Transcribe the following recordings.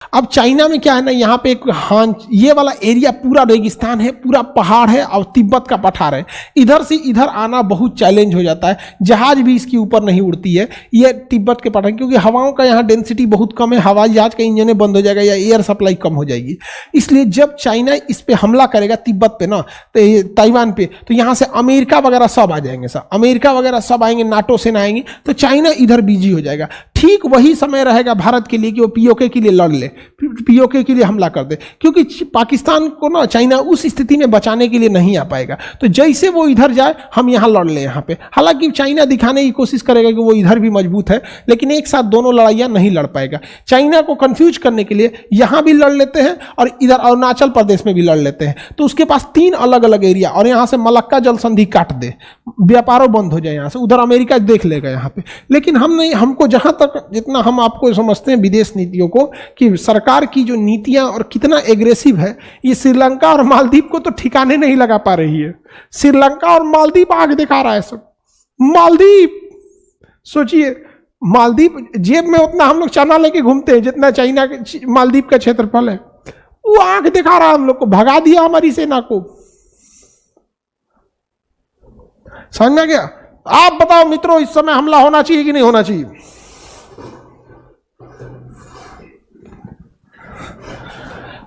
अब चाइना में क्या है ना, यहाँ पे एक हान, ये वाला एरिया पूरा रेगिस्तान है, पूरा पहाड़ है और तिब्बत का पठार है। इधर से इधर आना बहुत चैलेंज हो जाता है, जहाज भी इसके ऊपर नहीं उड़ती है ये तिब्बत के पठार, क्योंकि हवाओं का यहाँ डेंसिटी बहुत कम है, हवाई जहाज का इंजन बंद हो जाएगा या एयर सप्लाई कम हो जाएगी। इसलिए जब चाइना इस पे हमला करेगा तिब्बत पे ना, तो ताइवान पे, तो यहाँ से अमेरिका वगैरह सब आ जाएंगे, सब अमेरिका वगैरह सब आएंगे, नाटो सेना आएंगी, तो चाइना इधर बिजी हो जाएगा। ठीक वही समय रहेगा भारत के लिए कि वो पीओके के लिए लड़ ले, पीओके के लिए हमला कर दे, क्योंकि पाकिस्तान को ना चाइना उस स्थिति में बचाने के लिए नहीं आ पाएगा। तो जैसे वो इधर जाए हम यहाँ लड़ ले यहाँ पे। हालांकि चाइना दिखाने की कोशिश करेगा कि वो इधर भी मजबूत है, लेकिन एक साथ दोनों लड़ाइयाँ नहीं लड़ पाएगा। चाइना को कंफ्यूज करने के लिए यहाँ भी लड़ लेते हैं और इधर अरुणाचल प्रदेश में भी लड़ लेते हैं। तो उसके पास 3 अलग अलग एरिया, और यहाँ से मलक्का जल संधि काट दे, व्यापारों बंद हो जाए यहाँ से, उधर अमेरिका देख लेगा यहाँ पे। लेकिन हम नहीं, हमको जहाँ तक जितना हम आपको समझते हैं विदेश नीतियों को, कि सरकार की जो नीतियां और कितना एग्रेसिव है, ये श्रीलंका और मालदीव को तो ठिकाने नहीं लगा पा रही है। श्रीलंका और मालदीव आग दिखा रहा है सब। मालदीव सोचिए, मालदीव जेब में उतना हम लोग चना लेके घूमते हैं जितना चाइना के मालदीव का क्षेत्रफल है, वो आग दिखा रहा है हम लोग को, भगा दिया हमारी सेना को। समझ में गया? आप बताओ मित्रों, इस समय हमला होना चाहिए कि नहीं होना चाहिए?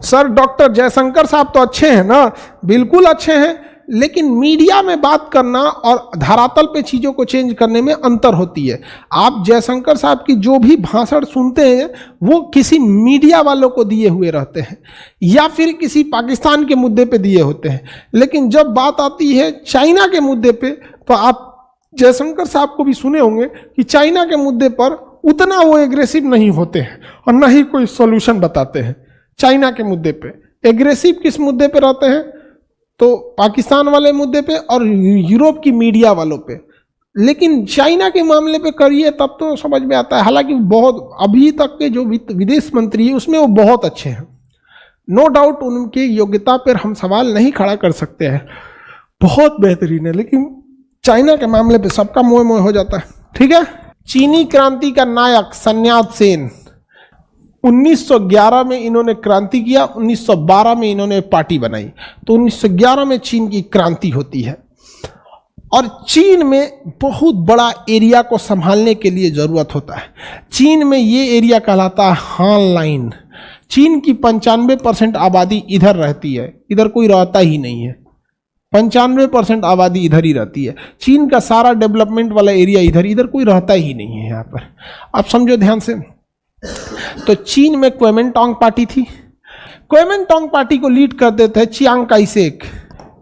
सर डॉक्टर जयशंकर साहब तो अच्छे हैं ना, बिल्कुल अच्छे हैं, लेकिन मीडिया में बात करना और धरातल पे चीज़ों को चेंज करने में अंतर होती है। आप जयशंकर साहब की जो भी भाषण सुनते हैं वो किसी मीडिया वालों को दिए हुए रहते हैं या फिर किसी पाकिस्तान के मुद्दे पे दिए होते हैं, लेकिन जब बात आती है चाइना के मुद्दे पे तो आप जयशंकर साहब को भी सुने होंगे कि चाइना के मुद्दे पर उतना वो एग्रेसिव नहीं होते हैं और न ही कोई सोल्यूशन बताते हैं। चाइना के मुद्दे पे एग्रेसिव किस मुद्दे पे रहते हैं? तो पाकिस्तान वाले मुद्दे पे और यूरोप की मीडिया वालों पे, लेकिन चाइना के मामले पे करिए तब तो समझ में आता है। हालांकि बहुत अभी तक के जो विदेश मंत्री है उसमें वो बहुत अच्छे हैं, नो डाउट उनकी योग्यता पर हम सवाल नहीं खड़ा कर सकते हैं, बहुत बेहतरीन है, लेकिन चाइना के मामले पे सबका मोह मोह हो जाता है। ठीक है, चीनी क्रांति का नायक sun यat-सेन, 1911 में इन्होंने क्रांति किया, 1912 में इन्होंने पार्टी बनाई, तो 1911 में चीन की क्रांति होती है। और चीन में बहुत बड़ा एरिया को संभालने के लिए ज़रूरत होता है। चीन में ये एरिया कहलाता है हान लाइन। चीन की 95% आबादी इधर रहती है, इधर कोई रहता ही नहीं है। 95% आबादी इधर ही रहती है। चीन का सारा डेवलपमेंट वाला एरिया इधर, इधर कोई रहता ही नहीं है यहाँ पर। आप समझो ध्यान से। तो चीन में क्वेमेंटोंग पार्टी थी, क्वेमेंटोंग पार्टी को लीड करते थे चियांग काई शेक।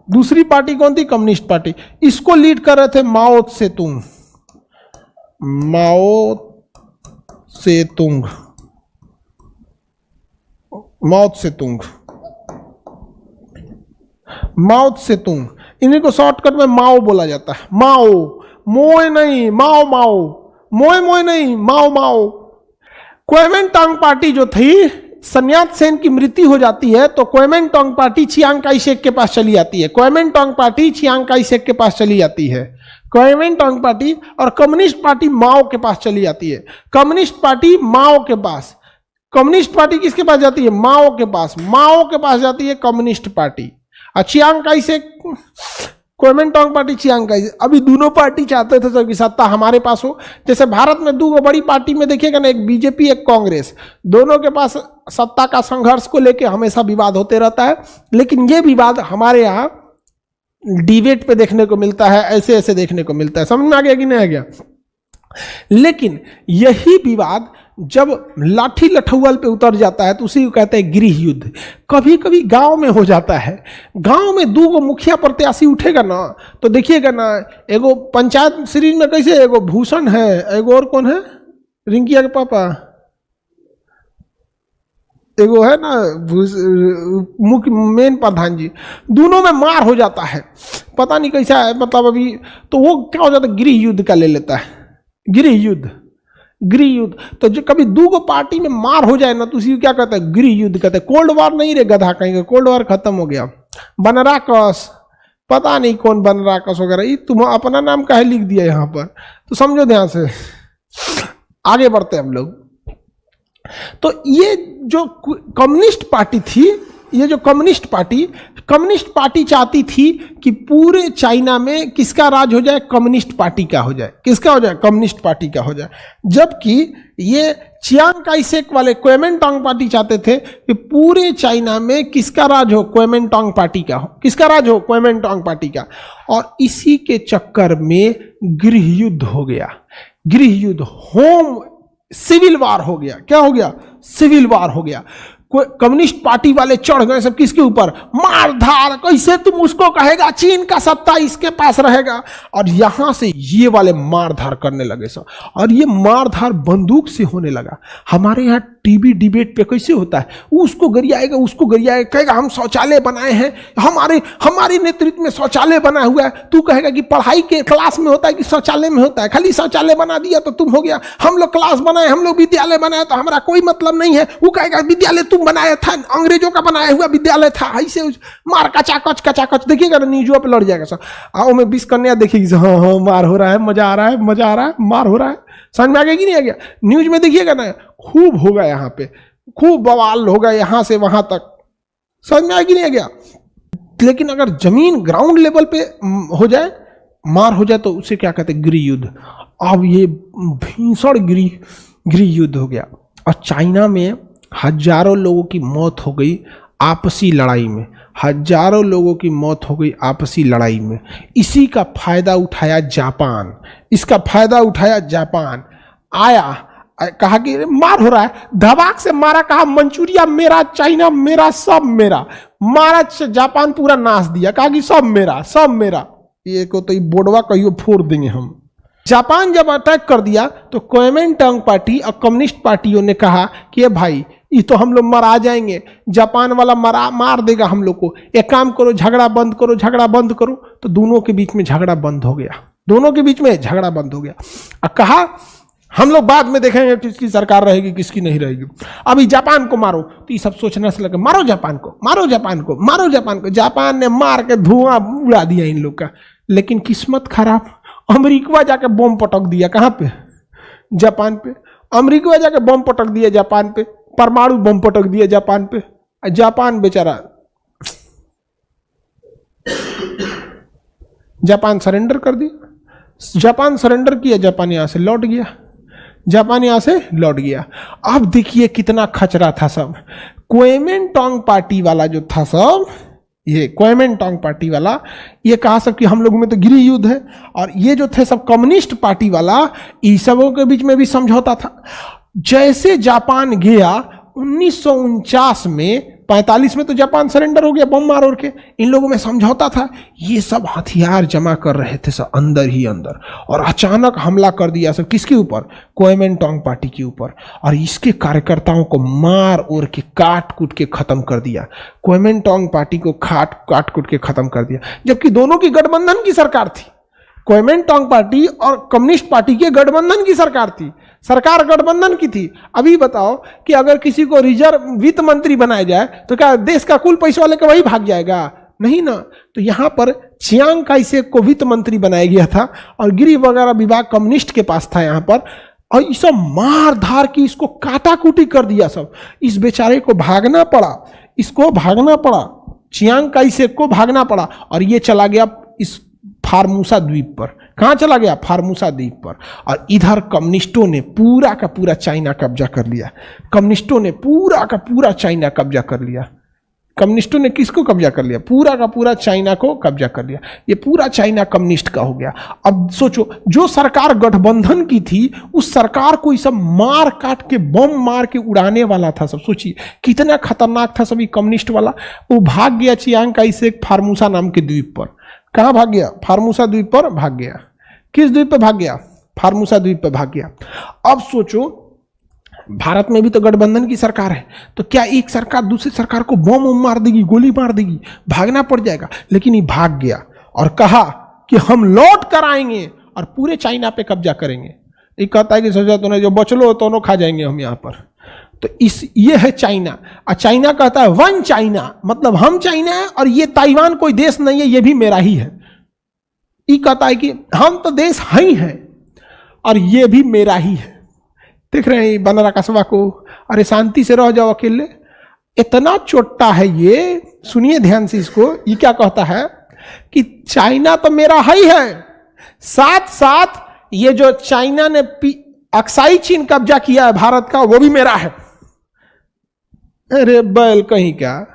दूसरी पार्टी कौन थी? Communist party. इसको लीड कर रहे थे माओ त्से-तुंग। माओ त्से-तुंग, माओ त्से-तुंग, माओ त्से-तुंग, इन्हीं को शॉर्टकट में माओ बोला जाता है। माओ, मोए नहीं, माओ माओ, मोए मोए नहीं, माओ माओ। क्वेमेंटोंग पार्टी जो थी, sun यat-सेन की मृत्यु हो जाती है तो क्वेमेंटोंग पार्टी चियांग काई शेक के पास चली जाती है। क्वेमेंटोंग पार्टी चियांग काई शेक के पास चली जाती है। क्वेमेंटोंग पार्टी और कम्युनिस्ट पार्टी माओ के पास चली जाती है। कम्युनिस्ट पार्टी माओ के पास, कम्युनिस्ट पार्टी किसके पास जाती है? माओ के पास। माओ के पास जाती है कम्युनिस्ट पार्टी। और Chiang Kai Shek, Kuomintang party, Chiang Kai Shek. अभी दोनों पार्टी चाहते थे सबकी सत्ता हमारे पास हो। जैसे भारत में 2 बड़ी पार्टी में देखिएगा ना, एक बीजेपी एक कांग्रेस, दोनों के पास सत्ता का संघर्ष को लेकर हमेशा विवाद होते रहता है। लेकिन ये विवाद हमारे यहाँ डिबेट पे देखने को मिलता है, ऐसे ऐसे देखने को मिलता है। समझ में आ गया कि नहीं आ गया? लेकिन यही विवाद जब लाठी लठौल पे उतर जाता है तो उसी को कहते हैं गृह युद्ध। कभी कभी गांव में हो जाता है। गांव में 2 मुखिया प्रत्याशी उठेगा ना तो देखिएगा ना, एगो पंचायत सीरीज में कैसे, एगो भूषण है, एगो और कौन है, रिंकिया के पापा, एगो है ना मुख्य मेन प्रधान जी, दोनों में मार हो जाता है। पता नहीं कैसा है, मतलब अभी तो वो क्या हो जाता है, गृह युद्ध का ले लेता है। गृह युद्ध, गृह युद्ध। तो जो कभी 2 पार्टी में मार हो जाए ना तो उसी को क्या कहते हैं? गृह युद्ध कहते हैं। कोल्ड वॉर नहीं रे गधा कहेंगे, कोल्ड वॉर खत्म हो गया। बनराकस, पता नहीं कौन बनराकस वगैरह, ये तुम अपना नाम काहे लिख दिया यहाँ पर? तो समझो ध्यान से, आगे बढ़ते हैं हम लोग। तो ये जो कम्युनिस्ट पार्टी थी, ये जो कम्युनिस्ट पार्टी चाहती थी कि पूरे चाइना में किसका राज हो जाए, कम्युनिस्ट पार्टी का हो जाए। किसका हो जाए, कम्युनिस्ट पार्टी का हो जाए। जबकि ये चियांग काई शेक वाले क्वेमेंटांग पार्टी चाहते थे कि पूरे चाइना में किसका राज हो, क्वेमेंटांग पार्टी का हो। किसका राज हो, क्वेमेंटांग पार्टी का। और इसी के चक्कर में गृह युद्ध हो गया। गृह युद्ध, होम सिविल वार हो गया। क्या हो गया, सिविल वार हो गया। कम्युनिस्ट पार्टी वाले चढ़ गए सब किसके ऊपर, मारधार। कैसे तुम उसको कहेगा, चीन का सत्ता इसके पास रहेगा। और यहां से ये वाले मारधार करने लगे सब। और ये मारधार बंदूक से होने लगा। हमारे यहाँ टीवी डिबेट पे कैसे होता है, उसको गरियाएगा, उसको गरियाएगा, कहेगा हम शौचालय बनाए हैं, हमारे नेतृत्व में शौचालय बना हुआ है। तू कहेगा कि पढ़ाई के क्लास में होता है कि शौचालय में होता है, खाली शौचालय बना दिया तो तुम हो गया। हम लोग क्लास बनाए, हम लोग विद्यालय बनाए तो हमारा कोई मतलब नहीं है। वो कहेगा विद्यालय तुम बनाया था, अंग्रेजों का बनाया हुआ विद्यालय था। ऐसे मार कचाकच देखिएगा ना, न्यूज़ पे लड़ जाएगा सब। आओ मैं 20 कन्या देखेगी, हाँ हाँ मार हो रहा है, मजा आ रहा है, मार हो रहा है। समझ में आ गया कि नहीं आ गया? न्यूज में देखिएगा ना, खूब होगा यहाँ पे, खूब बवाल होगा यहाँ से वहां तक। समझ में आ गया कि नहीं आ गया? लेकिन अगर जमीन ग्राउंड लेवल पे हो जाए, मार हो जाए, तो उसे क्या कहते हैं, गृह युद्ध। अब ये भीषण गृह युद्ध हो गया। और चाइना में हजारों लोगों की मौत हो गई आपसी लड़ाई में। हजारों लोगों की मौत हो गई आपसी लड़ाई में। इसी का फायदा उठाया जापान। इसका फायदा उठाया जापान। आया, कहा कि मार हो रहा है, धबाक से मारा, कहा मंचूरिया मेरा, चाइना मेरा, सब मेरा। मारा, जापान पूरा नाश दिया, कहा कि सब मेरा। ये को तो बोर्डवा कहियो फोड़ देंगे हम। जापान जब अटैक कर दिया तो क्वेमेंटांग पार्टी और कम्युनिस्ट पार्टियों ने कहा कि भाई ये तो हम लोग मरा जाएंगे, जापान वाला मार देगा हम लोग को, एक काम करो, झगड़ा बंद करो। तो दोनों के बीच में झगड़ा बंद हो गया। और कहा हम लोग बाद में देखेंगे किसकी सरकार रहेगी किसकी नहीं रहेगी, अभी जापान को मारो। तो ये सब सोचने से लगे मारो जापान को। जापान ने मार के धुआं उड़ा दिया इन लोग का। लेकिन किस्मत खराब, अमेरिका जाके बम पटक दिया। कहाँ पे, जापान पे। अमेरिका जाके बम पटक दिया जापान पे, परमाणु बम पटक दिया जापान पे। जापान बेचारा, जापान सरेंडर कर दिया। जापान सरेंडर किया, जापान यहां से लौट गया। अब देखिए कितना खचरा था सब। क्वेमेंटांग पार्टी वाला जो था सब, ये क्वेमेंटांग पार्टी वाला ये कहा सब कि हम लोगों में तो गृह युद्ध है। और ये जो थे सब कम्युनिस्ट पार्टी वाला, इन सबों के बीच में भी समझौता था। जैसे जापान गया 1949 में, 45 में तो जापान सरेंडर हो गया बम मार के। इन लोगों में समझौता था, ये सब हथियार जमा कर रहे थे सब अंदर ही अंदर। और अचानक हमला कर दिया सब किसके ऊपर, क्वेमेंटांग पार्टी के ऊपर। और इसके कार्यकर्ताओं को मार और के काट कूट के खत्म कर दिया। क्वेमेंटांग पार्टी को काट कूट के खत्म कर दिया। जबकि दोनों की गठबंधन की सरकार थी, क्वेमेंटांग पार्टी और कम्युनिस्ट पार्टी के गठबंधन की सरकार थी। सरकार गठबंधन की थी। अभी बताओ कि अगर किसी को रिजर्व वित्त मंत्री बनाया जाए तो क्या देश का कुल पैसा वाले का वही भाग जाएगा? नहीं ना। तो यहां पर चियांग काई शेक को वित्त मंत्री बनाया गया था और गृह वगैरह विभाग कम्युनिस्ट के पास था यहां पर। और ये सब मार धार की इसको काटाकूटी कर दिया सब। इस बेचारे को भागना पड़ा, चियांग काई शेक को भागना पड़ा। और ये चला गया इस फार्मूसा द्वीप पर। कहां चला गया? फार्मूसा द्वीप पर। और इधर कम्युनिस्टों ने पूरा का पूरा चाइना कब्जा कर लिया। कम्युनिस्टों ने किसको कब्जा कर लिया? पूरा का पूरा चाइना को कब्जा कर लिया। ये पूरा चाइना कम्युनिस्ट का हो गया। अब सोचो, जो सरकार गठबंधन की थी उस सरकार को ये सब मार काट के बम मार के उड़ाने वाला था सब। सोचिए कितना खतरनाक था सभी कम्युनिस्ट वाला। वो भाग गया चियांग काई शेक फार्मूसा नाम के द्वीप पर। कहां भाग गया? फार्मूसा द्वीप पर भाग गया। किस द्वीप पे भाग गया? फार्मूसा द्वीप पे भाग गया। अब सोचो, भारत में भी तो गठबंधन की सरकार है, तो क्या एक सरकार दूसरी सरकार को बम मार देगी, गोली मार देगी, भागना पड़ जाएगा? लेकिन ये भाग गया और कहा कि हम लौट कर आएंगे और पूरे चाइना पे कब्जा करेंगे। ये कहता है कि सोचा तूने जो बचलो दोनों खा जाएंगे हम यहाँ पर। तो ये है चाइना। और चाइना कहता है वन चाइना, मतलब हम चाइना है और ये ताइवान कोई देश नहीं है, ये भी मेरा ही है। ये कहता है कि हम तो देश ही हैं और ये भी मेरा ही है। देख रहे हैं बनरा कसबा को, अरे शांति से रह जाओ अकेले। इतना चोट्टा है ये, सुनिए ध्यान से इसको। ये क्या कहता है कि चाइना तो मेरा ही है, साथ साथ ये जो चाइना ने अक्साई चीन कब्जा किया है भारत का, वो भी मेरा है। अरे बैल कहीं क्या,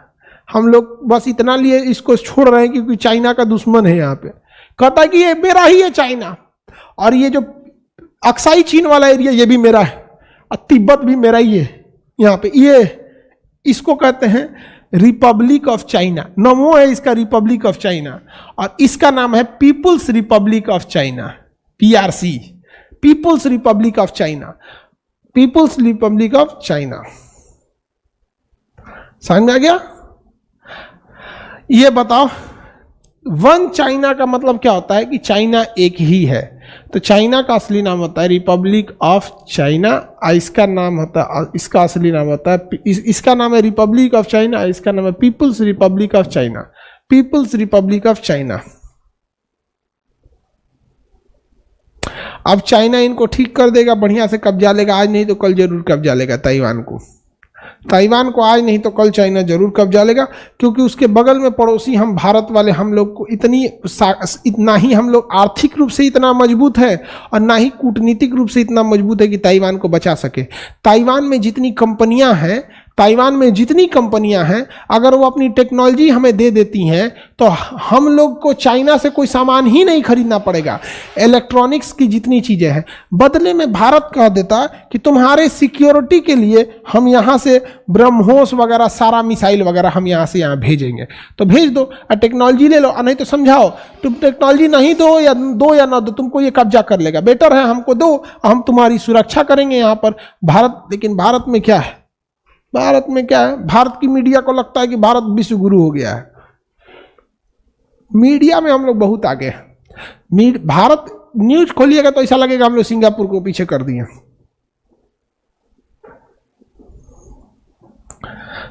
हम लोग बस इतना लिए इसको छोड़ रहे हैं क्योंकि चाइना का दुश्मन है। यहाँ पे कहता है कि ये मेरा ही है चाइना, और ये जो अक्साई चीन वाला एरिया ये भी मेरा है, और तिब्बत भी मेरा ही है। यहाँ पे ये इसको कहते हैं रिपब्लिक ऑफ चाइना, नामो है इसका रिपब्लिक ऑफ चाइना, और इसका नाम है People's Republic of China, PRC, People's Republic of China, People's Republic of China. समझ में आ गया? ये बताओ वन चाइना का मतलब क्या होता है कि चाइना एक ही है। तो चाइना का असली नाम होता है रिपब्लिक ऑफ चाइना, इसका नाम होता है, इसका असली नाम होता है, इसका नाम है रिपब्लिक ऑफ चाइना, इसका नाम है People's Republic of China, People's Republic of China. अब चाइना इनको ठीक कर देगा, बढ़िया से कब्जा लेगा, आज नहीं तो कल जरूर कब्जा लेगा ताइवान को। ताइवान को आज नहीं तो कल चाइना जरूर कब्जा लेगा, क्योंकि उसके बगल में पड़ोसी हम भारत वाले, हम लोग को इतना ही हम लोग आर्थिक रूप से इतना मजबूत है और ना ही कूटनीतिक रूप से इतना मजबूत है कि ताइवान को बचा सके। ताइवान में जितनी कंपनियां हैं, अगर वो अपनी टेक्नोलॉजी हमें दे देती हैं तो हम लोग को चाइना से कोई सामान ही नहीं खरीदना पड़ेगा। इलेक्ट्रॉनिक्स की जितनी चीज़ें हैं, बदले में भारत कह देता कि तुम्हारे सिक्योरिटी के लिए हम यहाँ से ब्रह्मोस वगैरह, सारा मिसाइल वगैरह हम यहाँ से यहाँ भेजेंगे, तो भेज दो, टेक्नोलॉजी ले लो, नहीं तो समझाओ तुम टेक्नोलॉजी नहीं दो या ना दो, तुमको ये कब्जा कर लेगा, बेटर है हमको दो, हम तुम्हारी सुरक्षा करेंगे यहाँ पर। भारत, लेकिन भारत में क्या है, भारत की मीडिया को लगता है कि भारत विश्व गुरु हो गया है। मीडिया में हम लोग बहुत आगे हैं। भारत न्यूज खोलिएगा तो ऐसा लगेगा हम लोग सिंगापुर को पीछे कर दिए।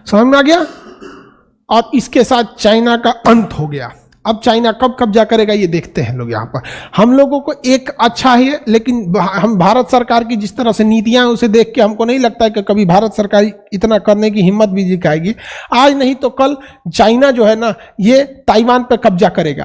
समझ में आ गया? और इसके साथ चाइना का अंत हो गया। अब चाइना कब कब्जा करेगा ये देखते हैं लोग। यहाँ पर हम लोगों को एक अच्छा है, लेकिन हम भारत सरकार की जिस तरह से नीतियां उसे देख के हमको नहीं लगता है कि कभी भारत सरकार इतना करने की हिम्मत भी दिखाएगी। आज नहीं तो कल चाइना जो है ना, ये ताइवान पर कब्जा करेगा।